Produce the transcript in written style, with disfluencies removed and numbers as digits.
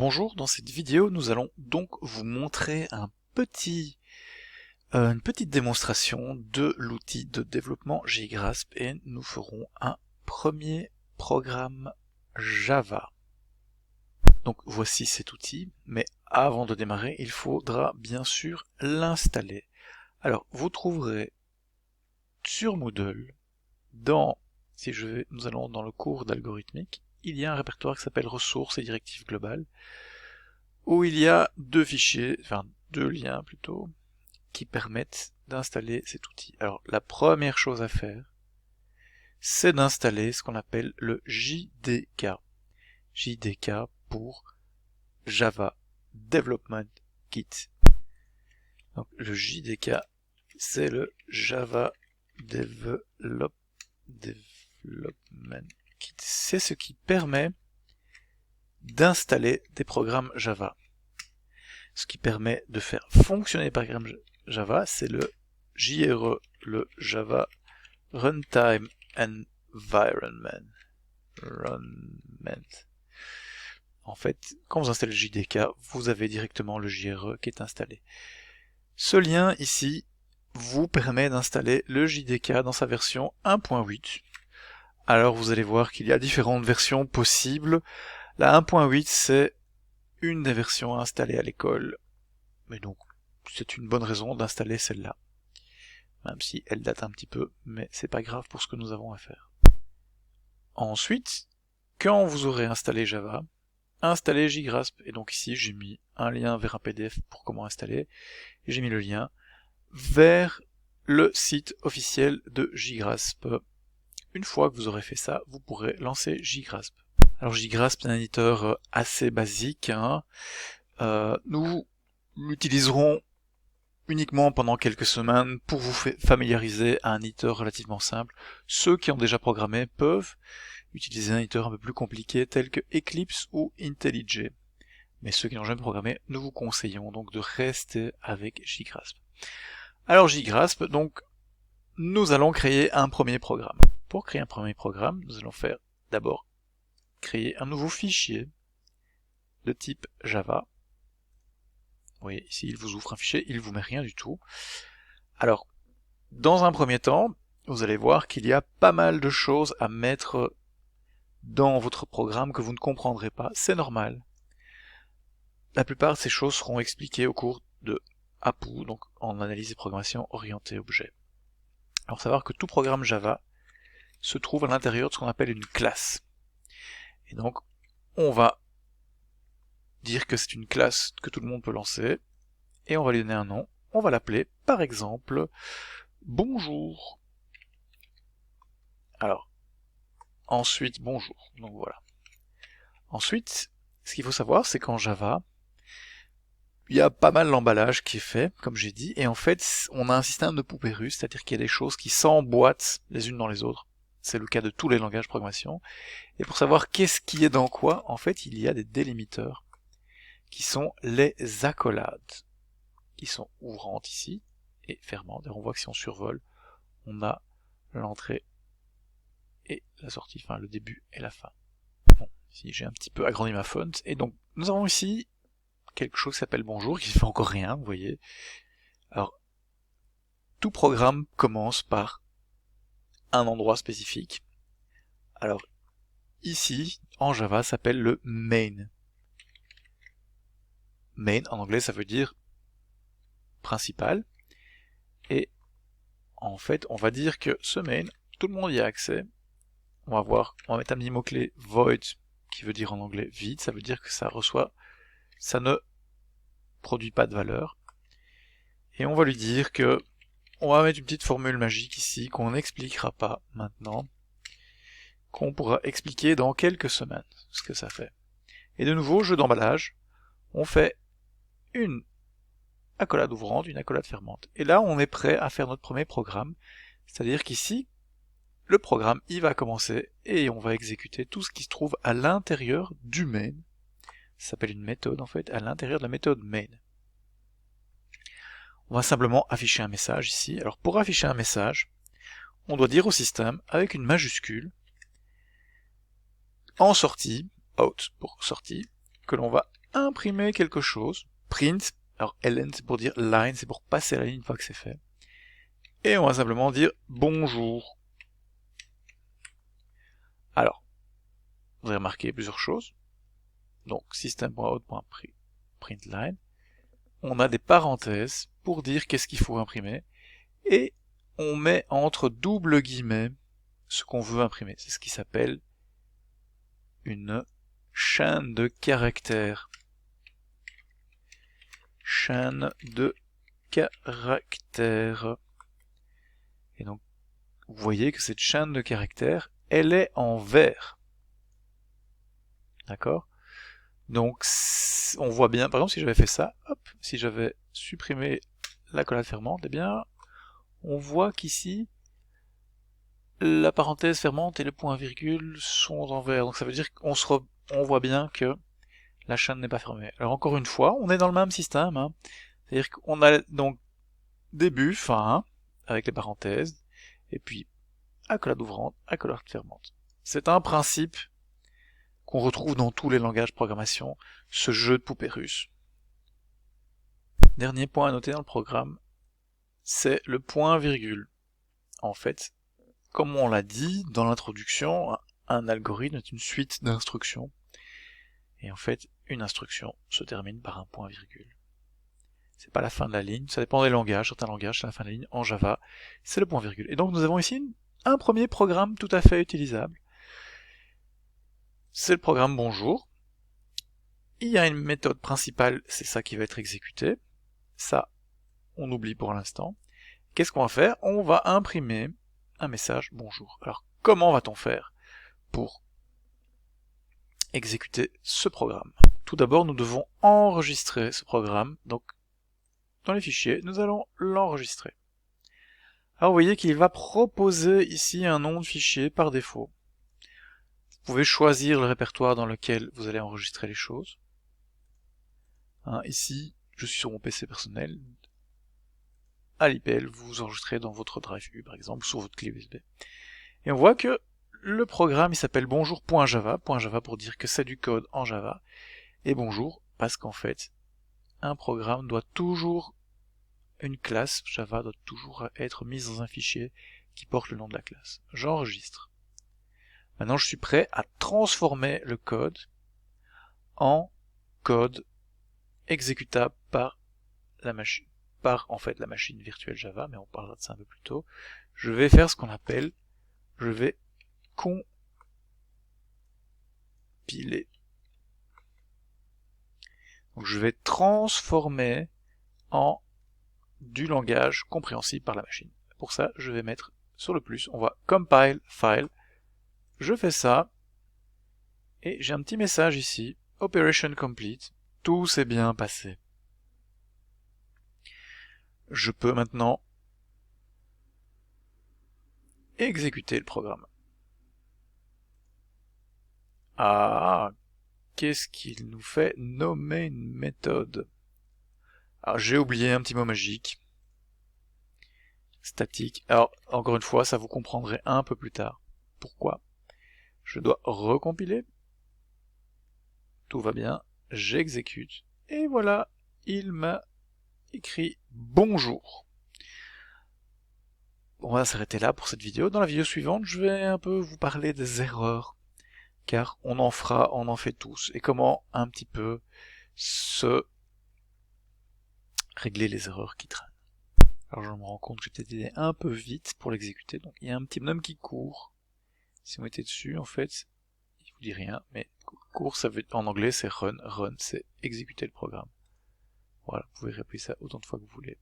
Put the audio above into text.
Bonjour, dans cette vidéo nous allons donc vous montrer une petite démonstration de l'outil de développement JGrasp et nous ferons un premier programme Java. Donc voici cet outil, mais avant de démarrer il faudra bien sûr l'installer. Alors vous trouverez sur Moodle, nous allons dans le cours d'algorithmique, il y a un répertoire qui s'appelle ressources et directives globales, où il y a deux liens plutôt, qui permettent d'installer cet outil. Alors la première chose à faire, c'est d'installer ce qu'on appelle le JDK. JDK pour Java Development Kit. Donc le JDK, c'est le Java Development Kit. C'est ce qui permet d'installer des programmes Java. Ce qui permet de faire fonctionner les programmes Java, c'est le JRE, le Java Runtime Environment. En fait, quand vous installez le JDK, vous avez directement le JRE qui est installé. Ce lien ici vous permet d'installer le JDK dans sa version 1.8. Alors vous allez voir qu'il y a différentes versions possibles. La 1.8 c'est une des versions installées à l'école, mais donc c'est une bonne raison d'installer celle-là, même si elle date un petit peu, mais c'est pas grave pour ce que nous avons à faire. Ensuite, quand vous aurez installé Java, installez JGrasp, et donc ici j'ai mis un lien vers un PDF pour comment installer, et j'ai mis le lien vers le site officiel de JGrasp. Une fois que vous aurez fait ça, vous pourrez lancer JGrasp. Alors JGrasp est un éditeur assez basique, nous l'utiliserons uniquement pendant quelques semaines pour vous familiariser à un éditeur relativement simple. Ceux qui ont déjà programmé peuvent utiliser un éditeur un peu plus compliqué tel que Eclipse ou IntelliJ. Mais ceux qui n'ont jamais programmé, nous vous conseillons donc de rester avec JGrasp. Alors JGrasp, donc nous allons créer un premier programme. Pour créer un premier programme, nous allons faire d'abord créer un nouveau fichier de type Java. Vous voyez, ici il vous ouvre un fichier, il ne vous met rien du tout. Alors, dans un premier temps, vous allez voir qu'il y a pas mal de choses à mettre dans votre programme que vous ne comprendrez pas, c'est normal. La plupart de ces choses seront expliquées au cours de APU, donc en analyse et programmation orientée objet. Alors savoir que tout programme Java se trouve à l'intérieur de ce qu'on appelle une classe. Et donc, on va dire que c'est une classe que tout le monde peut lancer, et on va lui donner un nom. On va l'appeler, par exemple, bonjour. Alors, ensuite, bonjour. Donc voilà. Ensuite, ce qu'il faut savoir, c'est qu'en Java, il y a pas mal d'emballage qui est fait, comme j'ai dit, et en fait, on a un système de poupées russes, c'est-à-dire qu'il y a des choses qui s'emboîtent les unes dans les autres. C'est le cas de tous les langages de programmation. Et pour savoir qu'est-ce qui est dans quoi, en fait, il y a des délimiteurs, qui sont les accolades, qui sont ouvrantes ici, et fermantes. Et on voit que si on survole, on a l'entrée et la sortie, enfin le début et la fin. Bon, ici j'ai un petit peu agrandi ma font, et donc nous avons ici quelque chose qui s'appelle bonjour, qui ne fait encore rien, vous voyez. Alors, tout programme commence par un endroit spécifique. Alors, ici, en Java, ça s'appelle le main. Main, en anglais, ça veut dire principal. Et en fait, on va dire que ce main, tout le monde y a accès. On va mettre un petit mot-clé void, qui veut dire en anglais vide, ça veut dire que ça ne produit pas de valeur. Et on va lui dire que on va mettre une petite formule magique ici qu'on n'expliquera pas maintenant, qu'on pourra expliquer dans quelques semaines ce que ça fait. Et de nouveau, jeu d'emballage, on fait une accolade ouvrante, une accolade fermante. Et là, on est prêt à faire notre premier programme, c'est-à-dire qu'ici, le programme, il va commencer et on va exécuter tout ce qui se trouve à l'intérieur du main. Ça s'appelle une méthode en fait, à l'intérieur de la méthode main. On va simplement afficher un message ici. Alors pour afficher un message, on doit dire au système, avec une majuscule, en sortie, out pour sortie, que l'on va imprimer quelque chose. Print, alors ln c'est pour dire line, c'est pour passer la ligne une fois que c'est fait. Et on va simplement dire bonjour. Alors, vous avez remarqué plusieurs choses. Donc system.out.println, on a des parenthèses pour dire qu'est-ce qu'il faut imprimer, et on met entre double guillemets ce qu'on veut imprimer. C'est ce qui s'appelle une chaîne de caractères. Chaîne de caractères. Et donc, vous voyez que cette chaîne de caractères, elle est en vert. D'accord? Donc, on voit bien, par exemple, si j'avais fait ça, hop, si j'avais supprimé l'accolade fermante, eh bien, on voit qu'ici, la parenthèse fermante et le point-virgule sont en vert. Donc ça veut dire qu'on on voit bien que la chaîne n'est pas fermée. Alors encore une fois, on est dans le même système, hein. C'est-à-dire qu'on a donc début, fin, avec les parenthèses, et puis accolade ouvrante, accolade fermante. C'est un principe qu'on retrouve dans tous les langages de programmation, ce jeu de poupées russes. Dernier point à noter dans le programme, c'est le point-virgule. En fait, comme on l'a dit dans l'introduction, un algorithme est une suite d'instructions. Et en fait, une instruction se termine par un point-virgule. C'est pas la fin de la ligne, ça dépend des langages. Certains langages, c'est la fin de la ligne. En Java, c'est le point-virgule. Et donc nous avons ici un premier programme tout à fait utilisable. C'est le programme bonjour. Il y a une méthode principale, c'est ça qui va être exécuté. Ça, on oublie pour l'instant. Qu'est-ce qu'on va faire? On va imprimer un message bonjour. Alors, comment va-t-on faire pour exécuter ce programme? Tout d'abord, nous devons enregistrer ce programme. Donc, dans les fichiers, nous allons l'enregistrer. Alors, vous voyez qu'il va proposer ici un nom de fichier par défaut. Vous pouvez choisir le répertoire dans lequel vous allez enregistrer les choses. Ici, je suis sur mon PC personnel. À l'IPL, vous enregistrez dans votre drive U, par exemple, sur votre clé USB. Et on voit que le programme, il s'appelle bonjour.java, .java pour dire que c'est du code en Java, et bonjour, parce qu'en fait, un programme doit toujours, une classe Java doit toujours être mise dans un fichier qui porte le nom de la classe. J'enregistre. Maintenant, je suis prêt à transformer le code en code exécutable par la machine. En fait la machine virtuelle Java, mais on parlera de ça un peu plus tôt. Je vais faire ce qu'on appelle, je vais compiler. Donc je vais transformer en du langage compréhensible par la machine. Pour ça, je vais mettre sur le plus, on va compile file. Je fais ça, et j'ai un petit message ici, operation complete, tout s'est bien passé. Je peux maintenant exécuter le programme. Ah, qu'est-ce qu'il nous fait? Nommer une méthode. Alors j'ai oublié un petit mot magique. Statique. Alors, encore une fois, ça vous comprendrez un peu plus tard. Pourquoi? Je dois recompiler. Tout va bien. J'exécute. Et voilà, il m'a écrit bonjour. On va s'arrêter là pour cette vidéo. Dans la vidéo suivante, je vais un peu vous parler des erreurs. Car on en fait tous. Et comment un petit peu se régler les erreurs qui traînent. Alors je me rends compte que j'ai peut-être été un peu vite pour l'exécuter. Donc il y a un petit bonhomme qui court. Si vous mettez dessus, en fait, il vous dit rien, mais court, ça veut, en anglais c'est run. Run, c'est exécuter le programme. Voilà, vous pouvez répéter ça autant de fois que vous voulez.